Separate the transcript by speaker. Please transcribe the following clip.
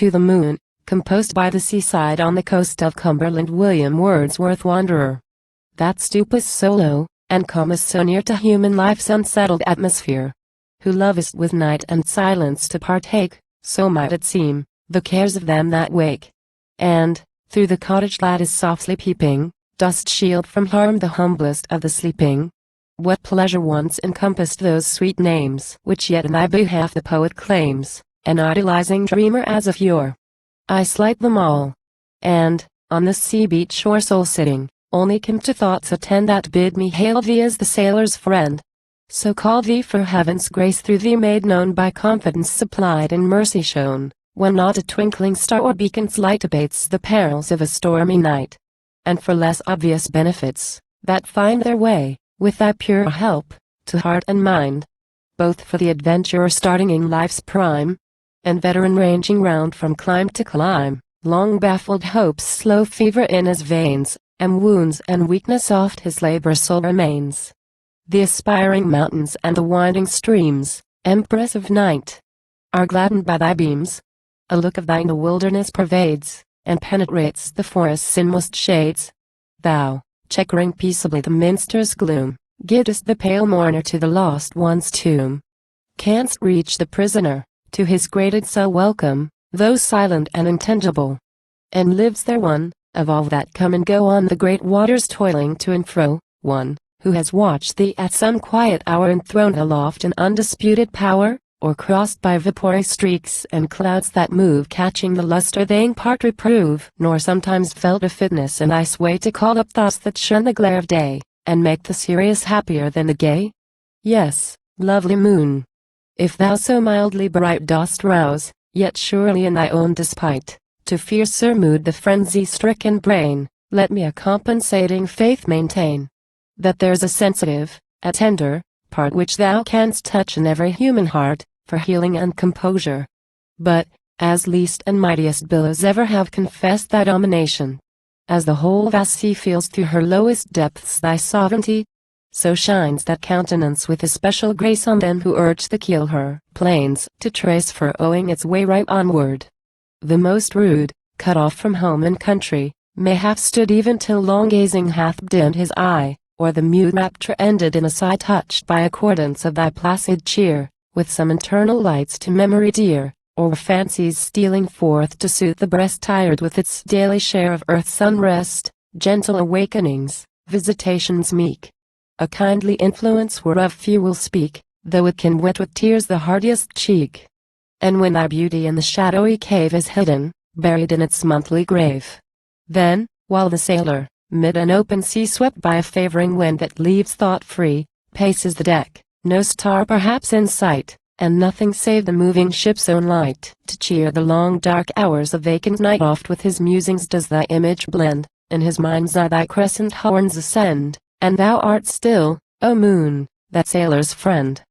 Speaker 1: to the Moon, composed by the seaside on the coast of Cumberland. William Wordsworth, Wanderer. That stoop is so low, and comest so near to human life's unsettled atmosphere. Who lovest with night and silence to partake, so might it seem, the cares of them that wake. And, through the cottage lattice softly peeping, dost shield from harm the humblest of the sleeping. What pleasure once encompassed those sweet names which yet in thy behalf the poet claims, an idolizing dreamer as of yore. I slight them all, and, on this sea-beat shore sole sitting, only come to thoughts attend that bid me hail thee as the sailor's friend. So call thee, for heaven's grace through thee made known, by confidence supplied and mercy shown, when not a twinkling star or beacon's light abates the perils of a stormy night. And for less obvious benefits, that find their way, with thy pure help, to heart and mind. Both for the adventurer starting in life's prime, and veteran ranging round from clime to clime, long baffled hope's slow fever in his veins, and wounds and weakness oft his labor sole remains. The aspiring mountains and the winding streams, empress of night, are gladdened by thy beams. A look of thine the wilderness pervades, and penetrates the forest's inmost shades. Thou, checkering peaceably the minster's gloom, guidest the pale mourner to the lost one's tomb. Canst reach the prisoner, to his grated cell welcome, though silent and intangible. And lives there one, of all that come and go on the great waters toiling to and fro, one, who has watched thee at some quiet hour enthroned aloft in undisputed power, or crossed by vapory streaks and clouds that move, catching the luster they in part reprove, nor sometimes felt a fitness in thy sway to call up thoughts that shun the glare of day, and make the serious happier than the gay? Yes, lovely moon, if thou so mildly bright dost rouse, yet surely in thy own despite, to fiercer mood the frenzy-stricken brain, let me a compensating faith maintain, that there's a sensitive, a tender, part which thou canst touch in every human heart, for healing and composure. But, as least and mightiest billows ever have confessed thy domination, as the whole vast sea feels through her lowest depths thy sovereignty, so shines that countenance with especial grace on them who urge the keel her plains to trace, for owing its way right onward. The most rude, cut off from home and country, may have stood even till long gazing hath dimmed his eye, or the mute rapture ended in a sigh touched by accordance of thy placid cheer, with some internal lights to memory dear, or fancies stealing forth to soothe the breast tired with its daily share of earth's unrest, gentle awakenings, visitations meek. A kindly influence whereof few will speak, though it can wet with tears the hardiest cheek. And when thy beauty in the shadowy cave is hidden, buried in its monthly grave, then, while the sailor, mid an open sea swept by a favoring wind that leaves thought free, paces the deck, no star perhaps in sight, and nothing save the moving ship's own light, to cheer the long dark hours of vacant night, oft with his musings does thy image blend, in his mind's eye thy crescent horns ascend, and thou art still, O moon, that sailor's friend.